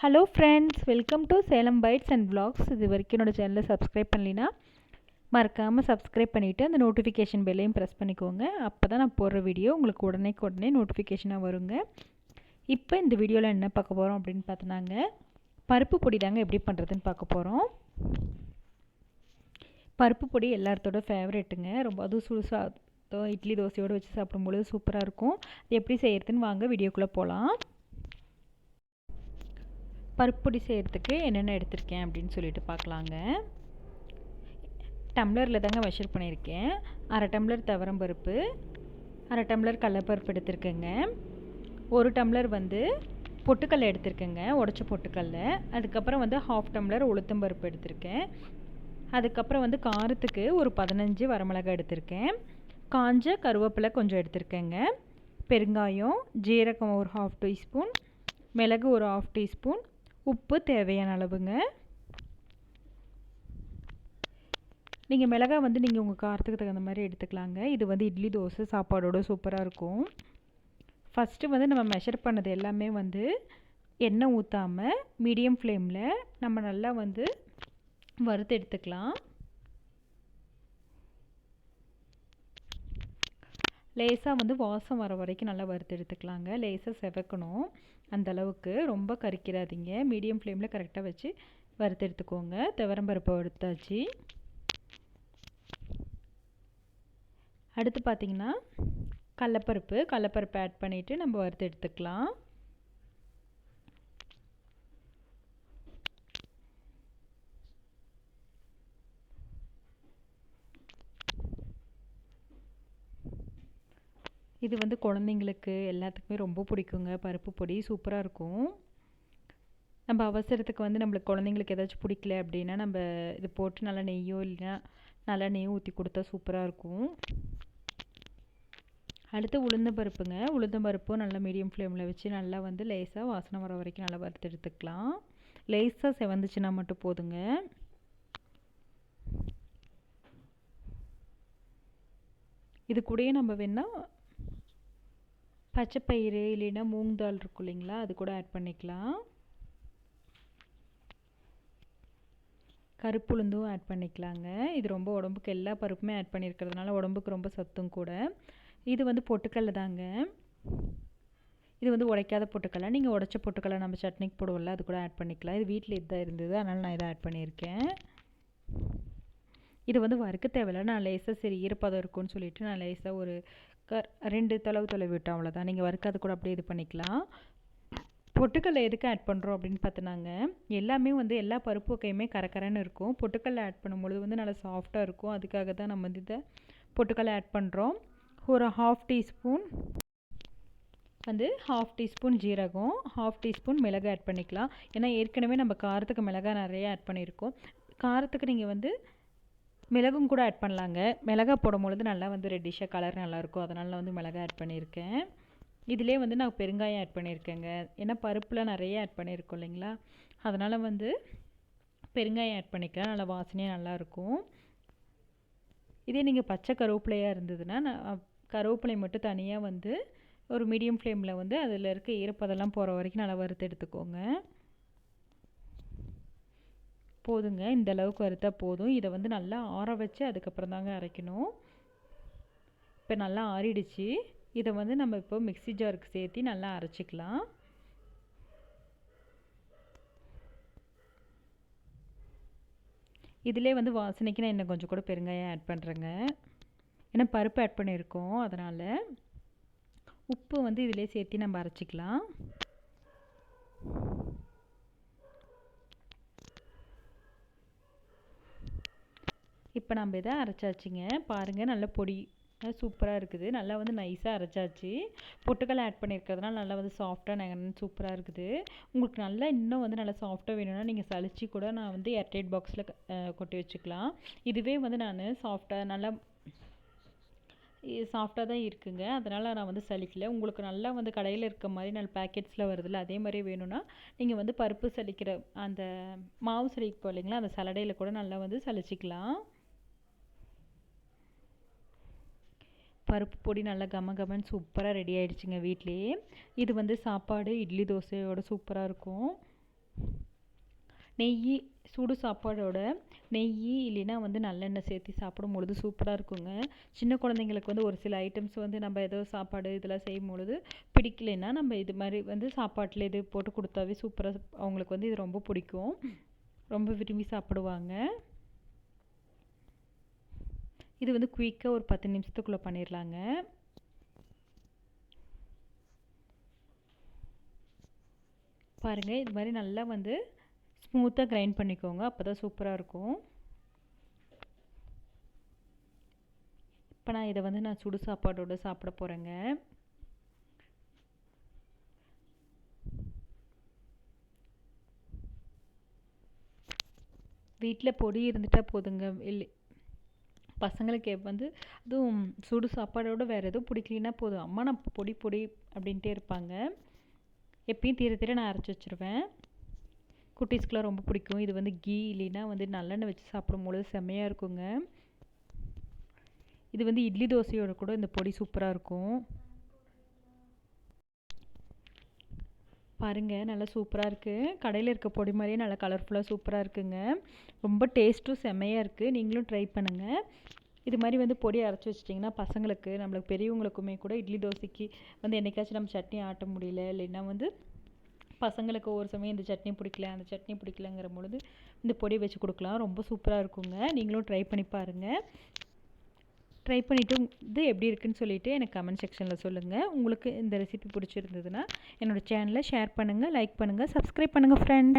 Hello friends, welcome to Salem bites and vlogs. இது வரைக்கும் என்னோடய சேனலை சப்ஸ்கிரைப் பண்ணலினா மறக்காமல் சப்ஸ்கிரைப் பண்ணிவிட்டு அந்த நோட்டிஃபிகேஷன் பெல்லையும் ப்ரெஸ் பண்ணிக்கோங்க. அப்போ தான் நான் போடுற வீடியோ உங்களுக்கு உடனே நோட்டிஃபிகேஷனாக வருங்க. இப்போ இந்த வீடியோவில் என்ன பார்க்க போகிறோம் அப்படின்னு பார்த்தோன்னாங்க, பருப்பு பொடி தாங்க எப்படி பண்ணுறதுன்னு பார்க்க போகிறோம். பருப்பு பொடி எல்லாத்தோட ஃபேவரெட்டுங்க. ரொம்ப அதுவும் சுடு இட்லி தோசையோடு வச்சு சாப்பிடும்பொழுது சூப்பராக இருக்கும். அது எப்படி செய்கிறதுன்னு வாங்க வீடியோக்குள்ளே போகலாம். பருப்பு பொடி செய்கிறதுக்கு என்னென்ன எடுத்திருக்கேன் அப்படின்னு சொல்லிட்டு பார்க்கலாங்க. டம்ளரில் தாங்க மெஷர் பண்ணியிருக்கேன். 1/2 டம்ளர் துவரம் பருப்பு, 1/2 டம்ளர் கடலைப்பருப்பு எடுத்திருக்கேங்க. 1 டம்ளர் பொட்டுக்கடலை எடுத்திருக்கேங்க, உடச்ச பொட்டுக்கடலை. அதுக்கப்புறம் 1/2 டம்ளர் உளுத்தம்பருப்பு எடுத்திருக்கேன். அதுக்கப்புறம் காரத்துக்கு ஒரு 15 வரமிளகாய் எடுத்திருக்கேன். காஞ்ச கருவேப்பிலை கொஞ்சம் எடுத்திருக்கேங்க. பெருங்காயம், ஜீரகம் ஒரு 1/2 டீஸ்பூன், மிளகு ஒரு 1/2 டீஸ்பூன், உப்பு தேவையான அளவுங்க. நீங்கள் மிளகாய் நீங்கள் உங்கள் காரத்துக்கு தகுந்த மாதிரி எடுத்துக்கலாங்க. இது இட்லி தோசை சாப்பாடோடு சூப்பராக இருக்கும். ஃபஸ்ட்டு நம்ம மெஷர் பண்ணது எல்லாமே எண்ணெய் ஊற்றாமல் மீடியம் ஃப்ளேமில் நம்ம நல்லா வறுத்து எடுத்துக்கலாம். லேசாக வாசம் வர வரைக்கும் நல்லா வறுத்து எடுத்துக்கலாங்க. லேசாக செவக்கணும், அந்தளவுக்கு ரொம்ப கறிக்கிறாதீங்க. மீடியம் ஃப்ளேமில் கரெக்டாக வச்சு வறுத்து எடுத்துக்கோங்க. துவரம்பருப்பை எடுத்தாச்சு. அடுத்து பார்த்திங்கன்னா கடலைப்பருப்பு ஆட் பண்ணிவிட்டு நம்ம வறுத்து எடுத்துக்கலாம். இது குழந்தைங்களுக்கு எல்லாத்துக்குமே ரொம்ப பிடிக்குங்க. பருப்பு பொடி சூப்பராக இருக்கும். நம்ம அவசரத்துக்கு நம்மளுக்கு குழந்தைங்களுக்கு ஏதாச்சும் பிடிக்கல அப்படின்னா நம்ம இது போட்டு நல்லா நெய்யோ இல்லைன்னா நல்லா நெய் ஊற்றி கொடுத்தா சூப்பராக இருக்கும். அடுத்து உளுந்தம்பருப்புங்க. உளுந்தம்பருப்பும் நல்லா மீடியம் ஃப்ளேமில் வச்சு நல்லா லேசாக வாசனை வர வரைக்கும் நல்லா வறுத்து எடுத்துக்கலாம். லேசாக செவந்துச்சுன்னா மட்டும் போதுங்க. இது கூடயே நம்ம வேணால் பச்சைப்பயிறு இல்லைன்னா மூங் தால் இருக்கும் இல்லைங்களா, அது கூட ஆட் பண்ணிக்கலாம். கருப்புளுந்தும் ஆட் பண்ணிக்கலாங்க. இது ரொம்ப உடம்புக்கு எல்லா பருப்புமே ஆட் பண்ணியிருக்கிறதுனால உடம்புக்கு ரொம்ப சத்தும் கூட. இது பொட்டுக்கடலை தாங்க. இது உடைக்காத பொட்டுக்கடலை. நீங்கள் உடைச்ச பொட்டுக்கடலை நம்ம சட்னிக்கு போடுவோம்ல, அது கூட ஆட் பண்ணிக்கலாம். இது வீட்டில் இதுதான் இருந்தது, அதனால் நான் இதை ஆட் பண்ணியிருக்கேன். இது வறுக்க தேவையில்லை. நான் லேசாக சரி ஈரப்பதம் இருக்குன்னு சொல்லிவிட்டு நான் லேசாக ஒரு 2 தொலைவு விட்டோம், அவ்வளோதான். நீங்கள் வறுக்காது கூட அப்படியே இது பண்ணிக்கலாம். பொட்டுக்கடலை எதுக்கு ஆட் பண்ணுறோம் அப்படின்னு பார்த்தோன்னாங்க, எல்லாமே எல்லா பருப்பு வகையுமே கரகரன்னு இருக்கும். பொட்டுக்கடலை ஆட் பண்ணும்பொழுது நல்லா சாஃப்டாக இருக்கும். அதுக்காக தான் நம்ம இதை பொட்டுக்கடலை ஆட் பண்ணுறோம். ஒரு 1/2 டீஸ்பூன் 1/2 டீஸ்பூன் ஜீரகம், 1/2 டீஸ்பூன் மிளகு ஆட் பண்ணிக்கலாம். ஏன்னா ஏற்கனவே நம்ம காரத்துக்கு மிளகாய் நிறைய ஆட் பண்ணியிருக்கோம். காரத்துக்கு நீங்கள் மிளகும் கூட ஆட் பண்ணலாங்க. மிளகாய் போடும்பொழுது நல்லா ரெட்டிஷாக கலர் நல்லாயிருக்கும். அதனால் மிளகாய் ஆட் பண்ணியிருக்கேன். இதிலே நான் பெருங்காயம் ஆட் பண்ணியிருக்கேங்க. ஏன்னா பருப்பில் நிறைய ஆட் பண்ணியிருக்கோம் இல்லைங்களா, அதனால் பெருங்காயம் ஆட் பண்ணிக்கலாம். நல்லா வாசனையாக நல்லாயிருக்கும். இதே நீங்கள் பச்சை கருவேப்பிலையாக இருந்ததுன்னா கருவேப்பிலை மட்டும் தனியாக ஒரு மீடியம் ஃப்ளேமில் அதில் இருக்க ஈரப்பதெல்லாம் போகிற வரைக்கும் நல்லா வறுத்து எடுத்துக்கோங்க. போதுங்க, இந்த அளவுக்கு வறுத்தா போதும். இதை நல்லா ஆற வச்சு அதுக்கப்புறம் தாங்க அரைக்கணும். இப்போ நல்லா ஆறிடுச்சு. இதை நம்ம இப்போ மிக்ஸி ஜாருக்கு சேர்த்து நல்லா அரைச்சிக்கலாம். இதிலே வாசனைக்கு நான் இன்னும் கொஞ்சம் கூட பெருங்காயம் ஆட் பண்ணுறேங்க. ஏன்னா பருப்பு ஆட் பண்ணியிருக்கோம், அதனால். உப்பு இதிலே சேர்த்து நம்ம அரைச்சிக்கலாம். இப்போ நம்ம இதை அரைச்சாச்சுங்க. பாருங்கள், நல்ல பொடி சூப்பராக இருக்குது. நல்லா நைஸாக அரைச்சாச்சு. பொட்டுக்கடலை ஆட் பண்ணியிருக்கிறதுனால நல்லா சாஃப்டாக சூப்பராக இருக்குது. உங்களுக்கு நல்லா இன்னும் நல்லா சாஃப்டாக வேணும்னா நீங்கள் சளிச்சு கூட நான் ஏர்டைட் பாக்ஸில் கொட்டி வச்சுக்கலாம். இதுவே நான் சாஃப்டாக தான் இருக்குங்க, அதனால் நான் சலிக்கலை. உங்களுக்கு நல்லா கடையில் இருக்க மாதிரி நல்ல பேக்கெட்ஸில் வருதில்ல, அதே மாதிரி வேணும்னா நீங்கள் பருப்பு சலிக்கிற அந்த மாவு சலிப்போம் இல்லைங்களா, அந்த சலடையில் கூட நல்லா சலிச்சிக்கலாம். பருப்பு பொடி நல்லா கமகமன்னு சூப்பராக ரெடி ஆகிடுச்சிங்க வீட்லேயே. இது சாப்பாடு இட்லி தோசையோட சூப்பராக இருக்கும். நெய் சுடு சாப்பாடோட நெய் இல்லைன்னா வந்து நல்லெண்ணெய் சேர்த்து சாப்பிடும் பொழுது சூப்பராக இருக்குங்க. சின்ன குழந்தைங்களுக்கு வந்து ஒரு சில ஐட்டம்ஸ் வந்து நம்ம ஏதோ சாப்பாடு இதெல்லாம் செய்யும் பொழுது பிடிக்கலைன்னா நம்ம இது மாதிரி வந்து சாப்பாட்டில் இது போட்டு கொடுத்தாவே சூப்பராக அவங்களுக்கு வந்து இது ரொம்ப பிடிக்கும், ரொம்ப விரும்பி சாப்பிடுவாங்க. இது வந்து குயிக்காக ஒரு 10 நிமிஷத்துக்குள்ளே பண்ணிடலாங்க. பாருங்கள், இது மாதிரி நல்லா வந்து ஸ்மூத்தாக கிரைண்ட் பண்ணிக்கோங்க, அப்போ தான் சூப்பராக இருக்கும். இப்போ நான் இதை வந்து நான் சுடு சாப்பாடோடு சாப்பிட போகிறேங்க. வீட்டில் பொடி இருந்துட்டால் போதுங்க. இல்லை பசங்களுக்கு வந்து அதுவும் சுடு சாப்பாடோடு வேறு எதுவும் பிடிக்கலனா போதும், அம்மா நான் பொடி பொடி அப்படின்ட்டே இருப்பாங்க. எப்பயும் தீர நான் அரைச்சி வச்சுருவேன். குட்டீஸ்க்குலாம் ரொம்ப பிடிக்கும். இது வந்து கீ இல்லைன்னா வந்து நல்லெண்ணெய் வச்சு சாப்பிடும்பொழுது செம்மையாக இருக்குங்க. இது வந்து இட்லி தோசையோட கூட இந்த பொடி சூப்பராக இருக்கும். பாருங்கள், நல்லா சூப்பராக இருக்குது. கடையில் இருக்க பொடி மாதிரியே நல்லா கலர்ஃபுல்லாக சூப்பராக இருக்குங்க. ரொம்ப டேஸ்ட்டும் செம்மையாக இருக்குது. நீங்களும் ட்ரை பண்ணுங்கள். இது மாதிரி வந்து பொடி அரைச்சி வச்சிட்டிங்கன்னா பசங்களுக்கு நம்மளுக்கு பெரியவங்களுக்குமே கூட இட்லி தோசைக்கு வந்து என்றைக்காச்சும் நம்ம சட்னி ஆட்ட முடியல இல்லைன்னா வந்து பசங்களுக்கு ஒரு சமயம் இந்த சட்னி பிடிக்கல அந்த சட்னி பிடிக்கலங்கிற பொழுது இந்த பொடி வச்சு கொடுக்கலாம். ரொம்ப சூப்பராக இருக்குங்க. நீங்களும் ட்ரை பண்ணி பாருங்கள். ட்ரை பண்ணிவிட்டு இது எப்படி இருக்குன்னு சொல்லிவிட்டு எனக்கு கமெண்ட் செக்ஷனில் சொல்லுங்கள். உங்களுக்கு இந்த ரெசிபி பிடிச்சிருந்ததுன்னா என்னோடய சேனலை ஷேர் பண்ணுங்கள், லைக் பண்ணுங்கள், சப்ஸ்கிரைப் பண்ணுங்கள் ஃப்ரெண்ட்.